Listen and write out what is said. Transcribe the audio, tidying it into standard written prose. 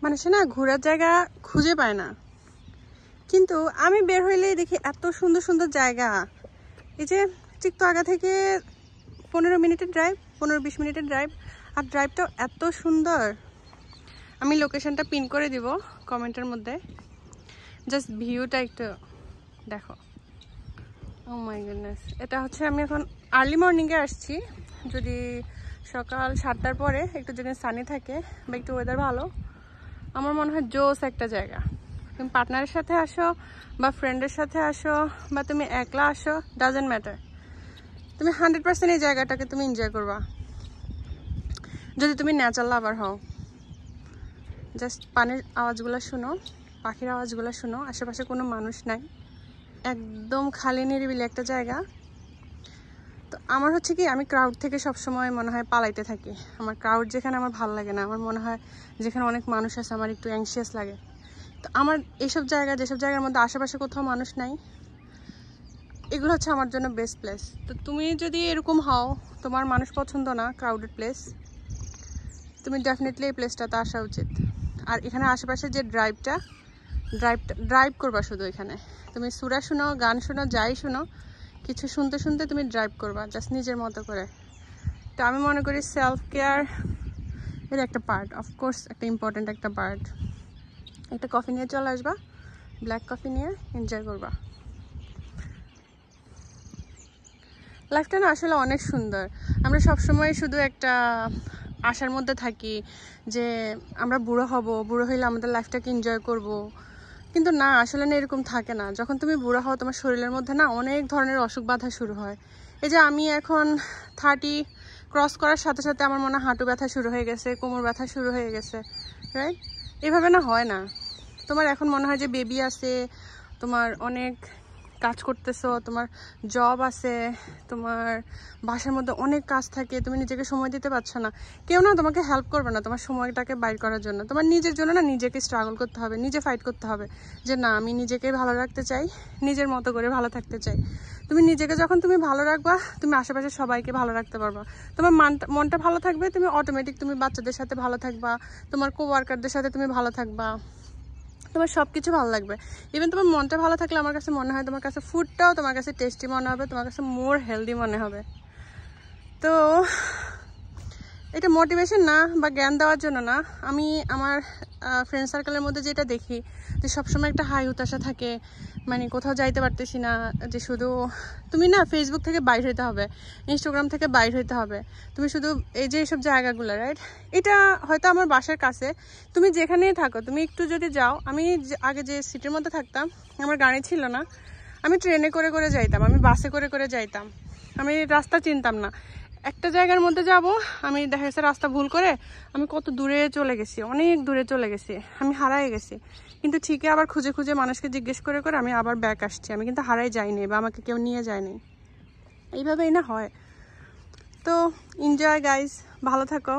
মানুষে না ঘোরার জায়গা খুঁজে পায় না, কিন্তু আমি বের হইলেই দেখি এত সুন্দর সুন্দর জায়গা। এই যে ঠিক তো আগা থেকে 15 মিনিটের ড্রাইভ, 15-20 মিনিটের ড্রাইভ, আর ড্রাইভটাও এত সুন্দর। আমি লোকেশনটা পিন করে দিব কমেন্টের মধ্যে, জাস্ট ভিউটা একটু দেখো। ও মাই গুডনেস, এটা হচ্ছে আমি এখন আর্লি মর্নিংয়ে আসছি। যদি সকাল 7টার পরে একটু যদি সানি থাকে বা একটু ওয়েদার ভালো, আমার মনে হয় জোস একটা জায়গা। তুমি পার্টনারের সাথে আসো বা ফ্রেন্ডের সাথে আসো বা তুমি একলা আসো, ডাজেন্ট ম্যাটার, তুমি 100% এই জায়গাটাকে তুমি এনজয় করবা যদি তুমি ন্যাচারাল লাভার হও। জাস্ট পানির আওয়াজগুলো শুনো, পাখির আওয়াজগুলো শুনো, আশেপাশে কোনো মানুষ নাই, একদম খালি নিরিবিলি একটা জায়গা। তো আমার হচ্ছে কি, আমি ক্রাউড থেকে সবসময় মনে হয় পালাইতে থাকি। আমার ক্রাউড যেখানে আমার ভালো লাগে না, আমার মনে হয় যেখানে অনেক মানুষ আছে আমার একটু অ্যাংশিয়াস লাগে। তো আমার এইসব জায়গা, যেসব জায়গার মধ্যে আশেপাশে কোথাও মানুষ নাই, এগুলো হচ্ছে আমার জন্য বেস্ট প্লেস। তো তুমি যদি এরকম হও, তোমার মানুষ পছন্দ না, ক্রাউডেড প্লেস, তুমি ডেফিনেটলি এই প্লেসটাতে আসা উচিত। আর এখানে আশেপাশে যে ড্রাইভ করবা শুধু। এখানে তুমি সূরা শুনো, গান শুনো, যাই শুনো, কিছু শুনতে শুনতে তুমি ড্রাইভ করবা জাস্ট নিজের মতো করে। তো আমি মনে করি সেলফ কেয়ার এর একটা পার্ট, অফকোর্স একটা ইম্পর্ট্যান্ট একটা পার্ট। একটা কফি নিয়ে চলে আসবা, ব্ল্যাক কফি নিয়ে এনজয় করবা। লাইফটা না আসলে অনেক সুন্দর। আমরা সবসময় শুধু একটা আশার মধ্যে থাকি যে আমরা বুড়ো হব, বুড়ো হইলে আমাদের লাইফটাকে এনজয় করব, কিন্তু না, আসলে না এরকম থাকে না। যখন তুমি বুড়ো হও, তোমার শরীরের মধ্যে না অনেক ধরনের অসুখ বাধা শুরু হয়। এই যে আমি এখন 30 ক্রস করার সাথে সাথে আমার মনে হয় হাঁটু ব্যথা শুরু হয়ে গেছে, কোমর ব্যথা শুরু হয়ে গেছে, রাইট? এভাবে না হয় না। তোমার এখন মনে হয় যে বেবি আছে, তোমার অনেক কাজ করতেছো, তোমার জব আছে, তোমার বাসার মধ্যে অনেক কাজ থাকে, তুমি নিজেকে সময় দিতে পারছো না, কেউ না তোমাকে হেল্প করবে না তোমার সময়টাকে বাইর করার জন্য। তোমার নিজের জন্য না নিজেকে স্ট্রাগল করতে হবে, নিজে ফাইট করতে হবে যে না, আমি নিজেকে ভালো রাখতে চাই, নিজের মতো করে ভালো থাকতে চাই। তুমি নিজেকে যখন তুমি ভালো রাখবা, তুমি আশেপাশে সবাইকে ভালো রাখতে পারবা। তোমার মনটা ভালো থাকবে, তুমি অটোমেটিক তুমি বাচ্চাদের সাথে ভালো থাকবা, তোমার কোওয়ার্কারদের সাথে তুমি ভালো থাকবা, তোমার সব কিছু ভালো লাগবে। ইভেন তোমার মনটা ভালো থাকলে আমার কাছে মনে হয় তোমার কাছে ফুডটাও তোমার কাছে টেস্টি মনে হবে, তোমার কাছে মোর হেলদি মনে হবে। তো এটা মোটিভেশন না বা জ্ঞান দেওয়ার জন্য না, আমি আমার ফ্রেন্ড সার্কেলের মধ্যে যেটা দেখি যে সবসময় একটা হাই হতাশা থাকে, মানে কোথাও যাইতে পারতেছি না, যে শুধু তুমি না ফেসবুক থেকে বাইর হইতে হবে, ইনস্টাগ্রাম থেকে বাইর হইতে হবে, তুমি শুধু এই যে এইসব জায়গাগুলো, রাইট? এটা হয়তো আমার বাসার কাছে, তুমি যেখানেই থাকো, তুমি একটু যদি যাও, আমি আগে যে সিটির মধ্যে থাকতাম, আমার গাড়ি ছিল না, আমি ট্রেনে করে করে যাইতাম, আমি বাসে করে করে যাইতাম, আমি রাস্তা চিনতাম না। একটা জায়গার মধ্যে যাব, আমি দেখা গেছে রাস্তা ভুল করে আমি কত দূরে চলে গেছি, অনেক দূরে চলে গেছি, আমি হারাই গেছি। কিন্তু ঠিকই আবার খুঁজে খুঁজে মানুষকে জিজ্ঞেস করে করে আমি আবার ব্যাক আসছি, আমি কিন্তু হারাই যাইনি বা আমাকে কেউ নিয়ে যায়নি। এইভাবেই না হয়। তো এনজয় গাইস, ভালো থাকো।